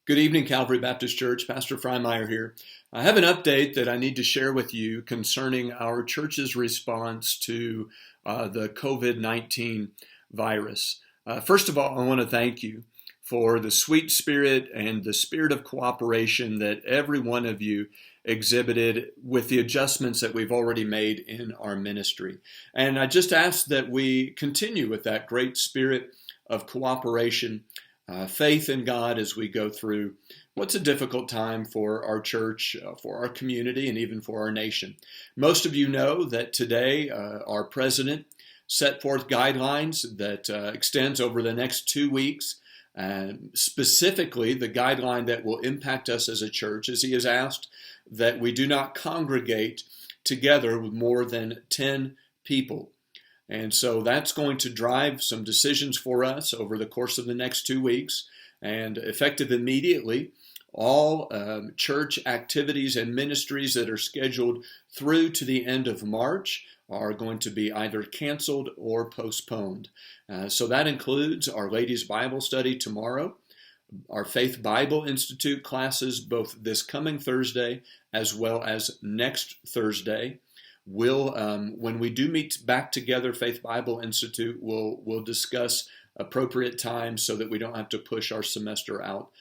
Good evening, Calvary Baptist Church. Pastor Freimeyer here. I have an update that I need to share with you concerning our church's response to the COVID-19 virus. First of all, I want to thank you for the sweet spirit and the spirit of cooperation that every one of you exhibited with the adjustments that we've already made in our ministry. And I just ask that we continue with that great spirit of cooperation, faith in God as we go through what's a difficult time for our church, for our community, and even for our nation. Most of you know that today our president set forth guidelines that extends over the next 2 weeks. Specifically, the guideline that will impact us as a church is he has asked that we do not congregate together with more than 10 people. And so that's going to drive some decisions for us over the course of the next 2 weeks. And effective immediately, all church activities and ministries that are scheduled through to the end of March are going to be either canceled or postponed. So that includes our Ladies' Bible Study tomorrow, our Faith Bible Institute classes both this coming Thursday as well as next Thursday. When we do meet back together, Faith Bible Institute, we'll discuss appropriate times so that we don't have to push our semester out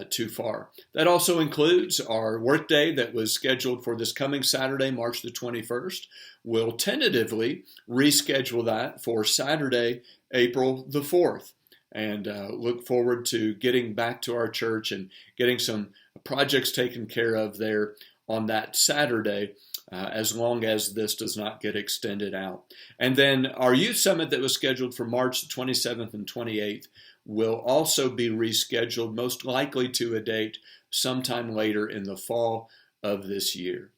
too far. That also includes our workday that was scheduled for this coming Saturday, March the 21st. We'll tentatively reschedule that for Saturday, April the 4th, and look forward to getting back to our church and getting some projects taken care of there on that Saturday, as long as this does not get extended out. And then our youth summit that was scheduled for March the 27th and 28th will also be rescheduled, most likely to a date sometime later in the fall of this year.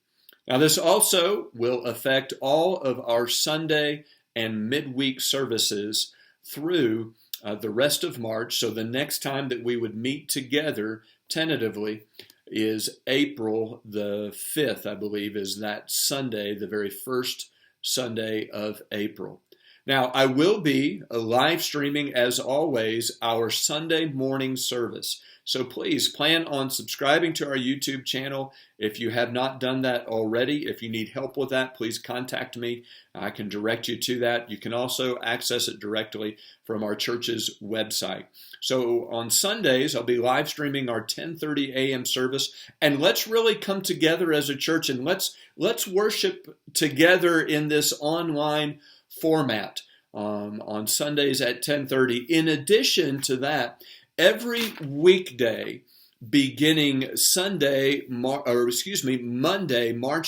Now, this also will affect all of our Sunday and midweek services through the rest of March. So the next time that we would meet together tentatively is April the 5th, I believe, is that Sunday, the very first Sunday of April. Now, I will be live streaming, as always, our Sunday morning service. So please plan on subscribing to our YouTube channel if you have not done that already. If you need help with that, please contact me. I can direct you to that. You can also access it directly from our church's website. So on Sundays, I'll be live streaming our 10:30 a.m. service, and let's really come together as a church and let's worship together in this online format on Sundays at 10:30. In addition to that, every weekday beginning Monday, March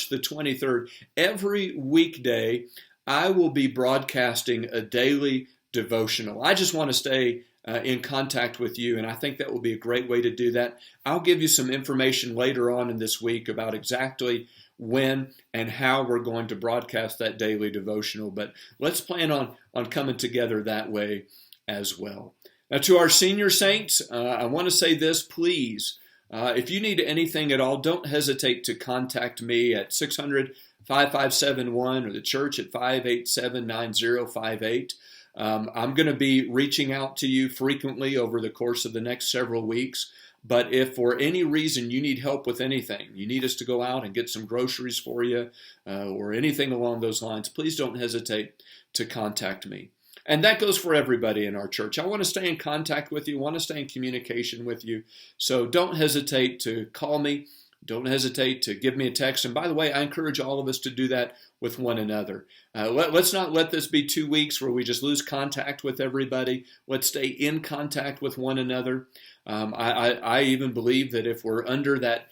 the 23rd, every weekday I will be broadcasting a daily devotional. I just want to stay in contact with you, and I think that will be a great way to do that. I'll give you some information later on in this week about exactly when and how we're going to broadcast that daily devotional, but let's plan on coming together that way as well. Now, to our senior saints, I want to say this, please. If you need anything at all, don't hesitate to contact me at 600-5571 or the church at 587-9058. I'm going to be reaching out to you frequently over the course of the next several weeks. But if for any reason you need help with anything, you need us to go out and get some groceries for you or anything along those lines, please don't hesitate to contact me. And that goes for everybody in our church. I want to stay in contact with you, want to stay in communication with you. So don't hesitate to call me. Don't hesitate to give me a text. And by the way, I encourage all of us to do that with one another. Let's not let this be 2 weeks where we just lose contact with everybody. Let's stay in contact with one another. I even believe that if we're under that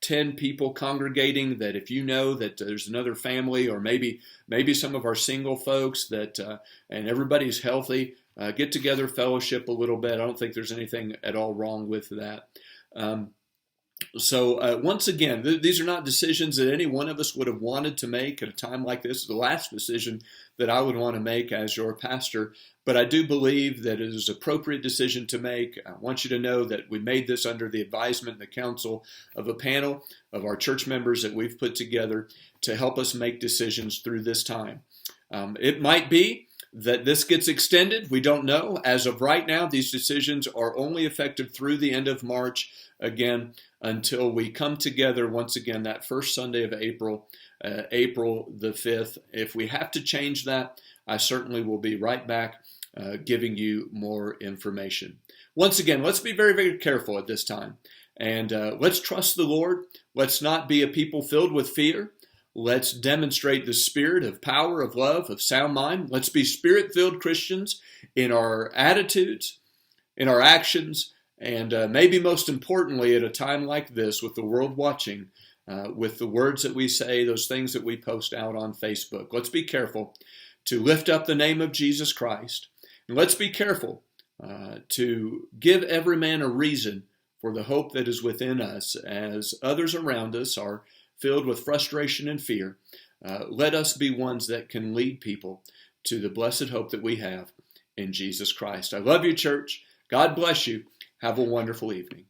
10 people congregating, that if you know that there's another family or maybe some of our single folks that and everybody's healthy, get together, fellowship a little bit. I don't think there's anything at all wrong with that. So once again, these are not decisions that any one of us would have wanted to make at a time like this. It's the last decision that I would want to make as your pastor, but I do believe that it is an appropriate decision to make. I want you to know that we made this under the advisement and the counsel of a panel of our church members that we've put together to help us make decisions through this time. It might be that this gets extended, we don't know. As of right now, these decisions are only effective through the end of March, again, until we come together once again that first Sunday of April, April the 5th. If we have to change that, I certainly will be right back giving you more information. Once again, let's be very, very careful at this time. And let's trust the Lord. Let's not be a people filled with fear. Let's demonstrate the spirit of power, of love, of sound mind. Let's be spirit-filled Christians in our attitudes, in our actions, and maybe most importantly at a time like this with the world watching, with the words that we say, those things that we post out on Facebook. Let's be careful to lift up the name of Jesus Christ. And let's be careful to give every man a reason for the hope that is within us as others around us are filled with frustration and fear. Let us be ones that can lead people to the blessed hope that we have in Jesus Christ. I love you, church. God bless you. Have a wonderful evening.